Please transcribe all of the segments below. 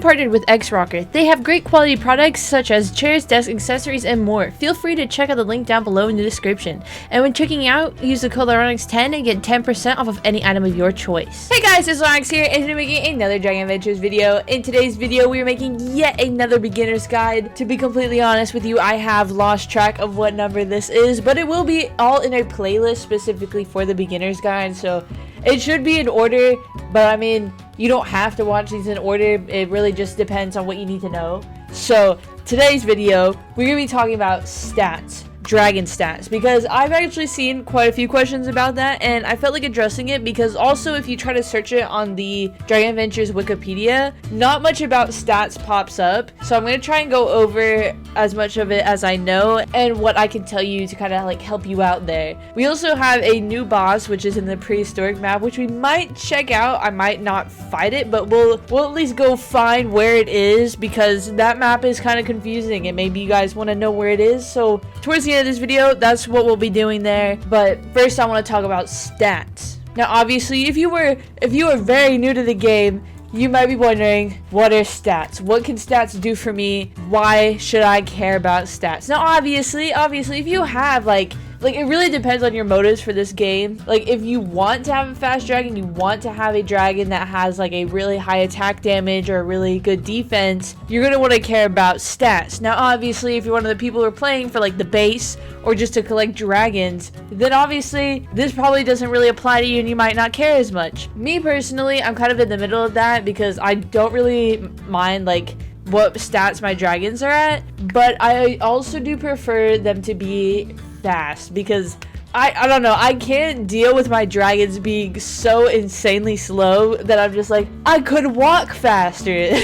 partnered with X-Rocker. They have great quality products such as chairs, desk accessories, and more. Feel free to check out the link down below in the description. And when checking out, use the code Lyronyx10 and get 10% off of any item of your choice. Hey guys, it's Lyronyx here, and today we're making another Dragon Adventures video. In today's video, we are making yet another beginner's guide. To be completely honest with you, I have lost track of what number this is, but it will be all in a playlist specifically for the beginner's guide, so it should be in order, but I mean, you don't have to watch these in order. It really just depends on what you need to know. So today's video, we're going to be talking about stats. Dragon stats, because I've actually seen quite a few questions about that, and I felt like addressing it because also if you try to search it on the Dragon Adventures Wikipedia, not much about stats pops up. So I'm going to try and go over as much of it as I know and what I can tell you to kind of like help you out there. We also have a new boss, which is in the prehistoric map, which we might check out. I might not fight it, but we'll at least go find where it is, because that map is kind of confusing and maybe you guys want to know where it is. So towards the end of this video, that's what we'll be doing there. But first I want to talk about stats. Now obviously if you were very new to the game, you might be wondering, what are stats? What can stats do for me? Why should I care about stats? Now obviously if you have like it really depends on your motives for this game. Like if you want to have a fast dragon, you want to have a dragon that has like a really high attack damage or a really good defense, you're going to want to care about stats. Now obviously if you're one of the people who are playing for like the base or just to collect dragons, then obviously this probably doesn't really apply to you and you might not care as much. Me personally, I'm kind of in the middle of that because I don't really mind like what stats my dragons are at, but I also do prefer them to be fast, because I don't know, I can't deal with my dragons being so insanely slow that I'm just like, I could walk faster.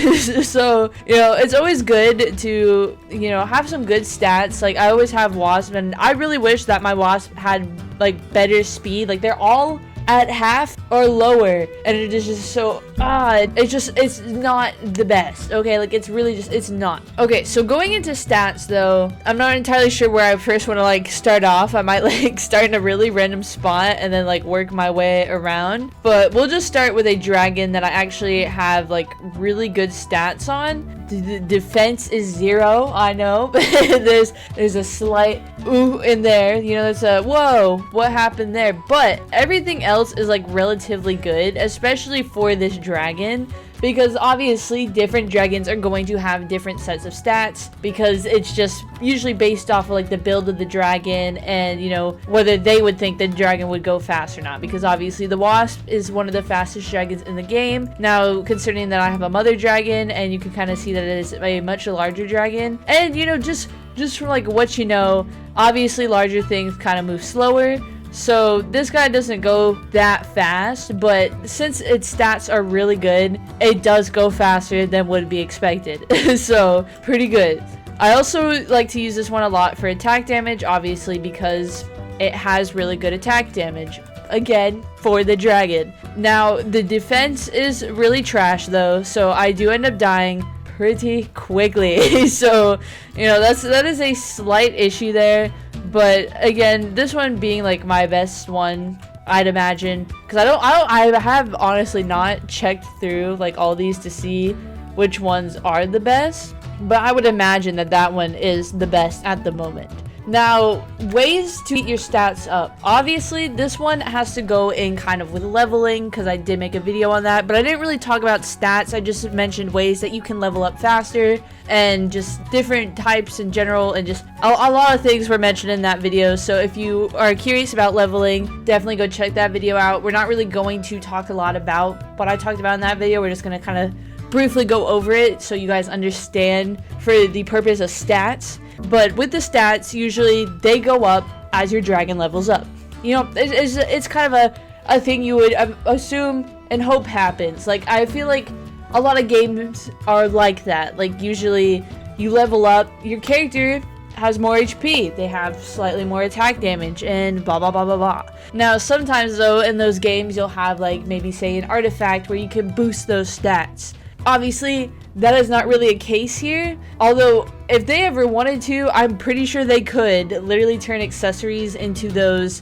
So, you know, it's always good to, you know, have some good stats. Like I always have wasp, and I really wish that my wasp had like better speed. Like they're all at half or lower, and it is just so it's not the best. Okay, like it's really just, it's not. Okay, so going into stats though, I'm not entirely sure where I first want to like start off. I might like start in a really random spot and then like work my way around, but we'll just start with a dragon that I actually have like really good stats on. The defense is 0, I know. there's a slight ooh in there, you know, there's a whoa, what happened there? But everything else is like relatively good, especially for this dragon, because obviously different dragons are going to have different sets of stats, because it's just usually based off of like the build of the dragon and, you know, whether they would think the dragon would go fast or not, because obviously the wasp is one of the fastest dragons in the game. Now considering that I have a mother dragon, and you can kind of see that it is a much larger dragon, and you know, just from like what you know, obviously larger things kind of move slower. So this guy doesn't go that fast, but since its stats are really good, it does go faster than would be expected. So pretty good. I also like to use this one a lot for attack damage, obviously because it has really good attack damage. Again, for the dragon. Now the defense is really trash though, so I do end up dying pretty quickly. So you know, that is a slight issue there. But again, this one being like my best one, I'd imagine, because I have honestly not checked through like all these to see which ones are the best, but I would imagine that that one is the best at the moment. Now, ways to get your stats up. Obviously, this one has to go in kind of with leveling, because I did make a video on that, but I didn't really talk about stats. I just mentioned ways that you can level up faster and just different types in general, and just a lot of things were mentioned in that video. So if you are curious about leveling, definitely go check that video out. We're not really going to talk a lot about what I talked about in that video. We're just going to kind of briefly go over it so you guys understand for the purpose of stats. But with the stats, usually they go up as your dragon levels up. You know, it's kind of a thing you would assume and hope happens. Like, I feel like a lot of games are like that. Like, usually you level up, your character has more HP, they have slightly more attack damage, and blah blah blah blah blah. Now sometimes though in those games you'll have like maybe say an artifact where you can boost those stats. Obviously that is not really a case here, although if they ever wanted to, I'm pretty sure they could literally turn accessories into those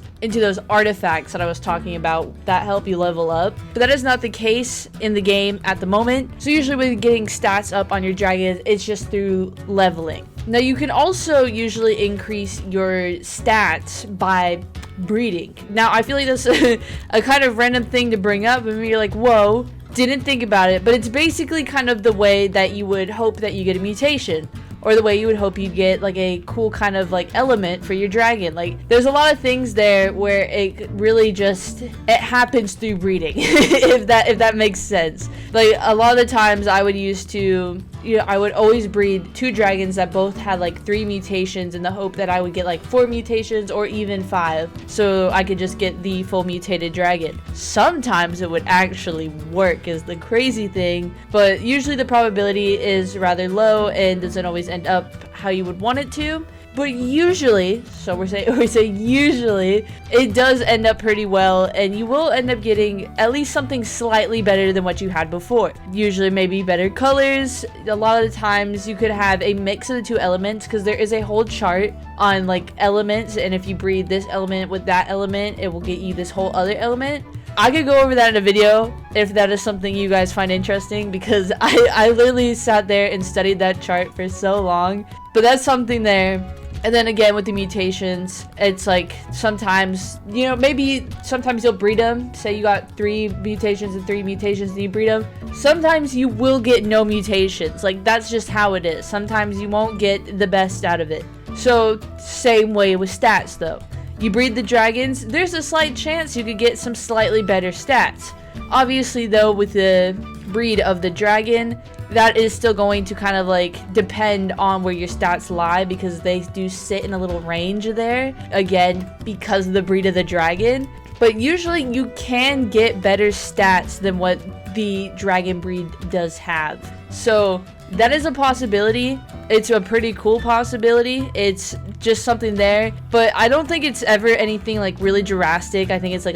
artifacts that I was talking about that help you level up. But that is not the case in the game at the moment. So usually when getting stats up on your dragon, it's just through leveling. Now you can also usually increase your stats by breeding. Now I feel like that's a kind of random thing to bring up, and you're like, whoa, didn't think about it. But it's basically kind of the way that you would hope that you get a mutation, or the way you would hope you get like a cool kind of like element for your dragon. Like there's a lot of things there where it really just it happens through breeding. if that makes sense. Like a lot of the times I would I would always breed 2 dragons that both had like 3 mutations in the hope that I would get like 4 mutations or even 5, so I could just get the full mutated dragon. Sometimes it would actually work, is the crazy thing, but usually the probability is rather low and doesn't always end up how you would want it to. But usually, so we say usually, it does end up pretty well, and you will end up getting at least something slightly better than what you had before. Usually maybe better colors. A lot of the times you could have a mix of the 2 elements, because there is a whole chart on like elements, and if you breed this element with that element, it will get you this whole other element. I could go over that in a video if that is something you guys find interesting, because I literally sat there and studied that chart for so long. But that's something there. And then again with the mutations, it's like sometimes, maybe sometimes you'll breed them. Say you got 3 mutations and 3 mutations and you breed them. Sometimes you will get no mutations. Like that's just how it is. Sometimes you won't get the best out of it. So same way with stats though. You breed the dragons, there's a slight chance you could get some slightly better stats. Obviously though, with the breed of the dragon, that is still going to kind of like depend on where your stats lie, because they do sit in a little range there, again because of the breed of the dragon. But usually you can get better stats than what the dragon breed does have. So that is a possibility. It's a pretty cool possibility. It's just something there, but I don't think it's ever anything like really drastic. I think it's like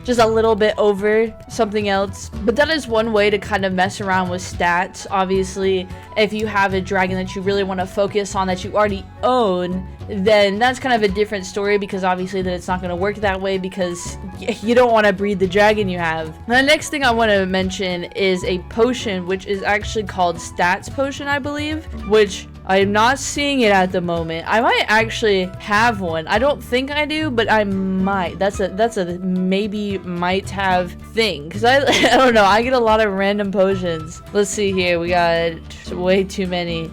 just a little bit over something else. But that is one way to kind of mess around with stats. Obviously, if you have a dragon that you really want to focus on that you already own, then that's kind of a different story, because obviously then it's not going to work that way, because you don't want to breed the dragon you have. The next thing I want to mention is a potion, which is actually called Stats Potion, I believe, which I am not seeing it at the moment. I might actually have one. I don't think I do, but I might. That's a maybe might have thing, because I don't know. I get a lot of random potions. Let's see here. We got way too many.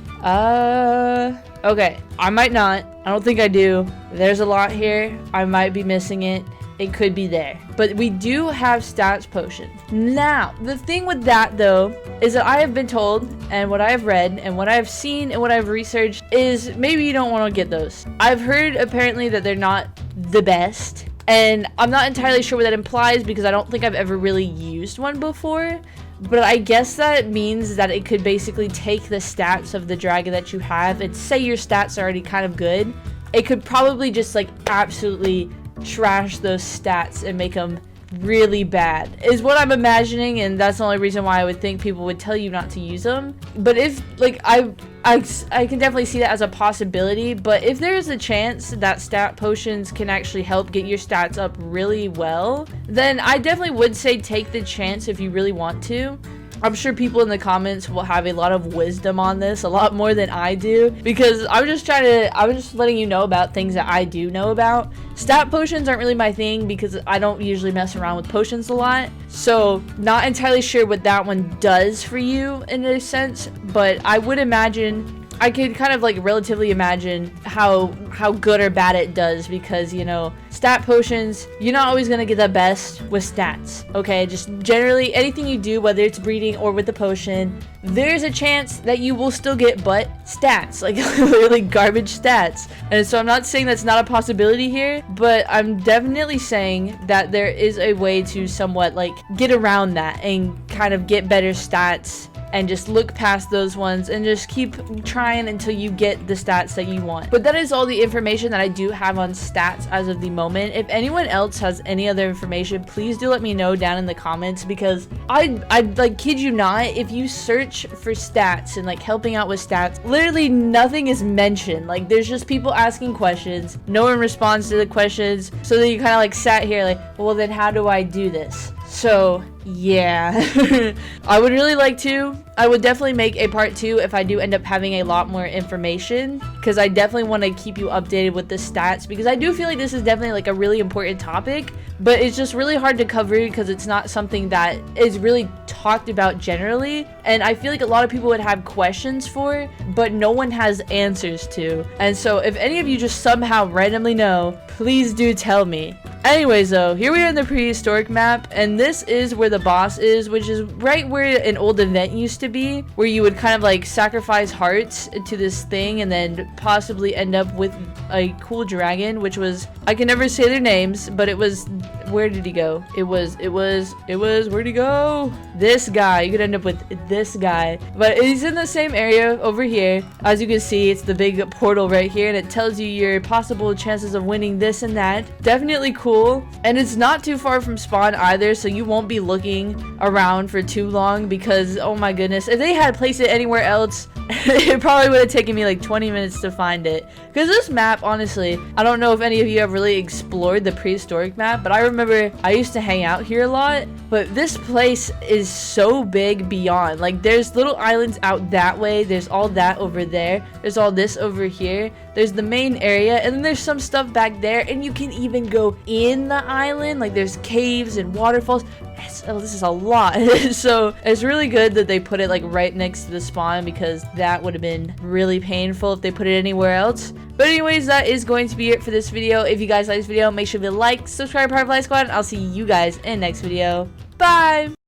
Okay. I might not. I don't think I do. There's a lot here. I might be missing it. It could be there. But we do have Stats Potion. Now, the thing with that though, is that I have been told, and what I have read, and what I have seen, and what I've researched, is maybe you don't want to get those. I've heard apparently that they're not the best, and I'm not entirely sure what that implies, because I don't think I've ever really used one before. But I guess that means that it could basically take the stats of the dragon that you have, and say your stats are already kind of good, it could probably just like absolutely trash those stats and make them really bad, is what I'm imagining, and that's the only reason why I would think people would tell you not to use them. But if like I can definitely see that as a possibility, but if there is a chance that stat potions can actually help get your stats up really well, then I definitely would say take the chance if you really want to. I'm sure people in the comments will have a lot of wisdom on this, a lot more than I do, because I'm just letting you know about things that I do know about. Stat potions aren't really my thing, because I don't usually mess around with potions a lot, so not entirely sure what that one does for you in a sense, but I would imagine, I could kind of like relatively imagine how good or bad it does, because stat potions, you're not always going to get the best with stats, okay? Just generally anything you do, whether it's breeding or with the potion, there's a chance that you will still get but stats, like literally garbage stats. And so I'm not saying that's not a possibility here, but I'm definitely saying that there is a way to somewhat like get around that and kind of get better stats, and just look past those ones and just keep trying until you get the stats that you want. But that is all the information that I do have on stats as of the moment. If anyone else has any other information, please do let me know down in the comments, because I like kid you not, if you search for stats and like helping out with stats, literally nothing is mentioned. Like, there's just people asking questions. No one responds to the questions. So then you kind of like sat here like, well, then how do I do this? So yeah, I would really like to. I would definitely make a part 2 if I do end up having a lot more information, because I definitely want to keep you updated with the stats, because I do feel like this is definitely like a really important topic, but it's just really hard to cover because it's not something that is really talked about generally, and I feel like a lot of people would have questions for, but no one has answers to. And so if any of you just somehow randomly know, please do tell me. Anyways though, here we are in the prehistoric map, and this is where the boss is, which is right where an old event used to be, where you would kind of like sacrifice hearts to this thing and then possibly end up with a cool dragon, which was, I can never say their names, but it was, where did he go? It was, where'd he go? This guy, you could end up with this guy, but he's in the same area over here. As you can see, it's the big portal right here, and it tells you your possible chances of winning this and that. Definitely cool. And it's not too far from spawn either, so you won't be looking around for too long, because oh my goodness, if they had placed it anywhere else, it probably would have taken me like 20 minutes to find it. Because this map, honestly, I don't know if any of you have really explored the prehistoric map, but I remember I used to hang out here a lot. But this place is so big beyond. Like, there's little islands out that way, there's all that over there, there's all this over here, there's the main area, and then there's some stuff back there, and you can even go in the island. Like, there's caves and waterfalls. Oh, this is a lot. So it's really good that they put it like right next to the spawn, because that would have been really painful if they put it anywhere else. But anyways, that is going to be it for this video. If you guys like this video, make sure to like, subscribe, part of Lyla Squad, and I'll see you guys in the next video. Bye!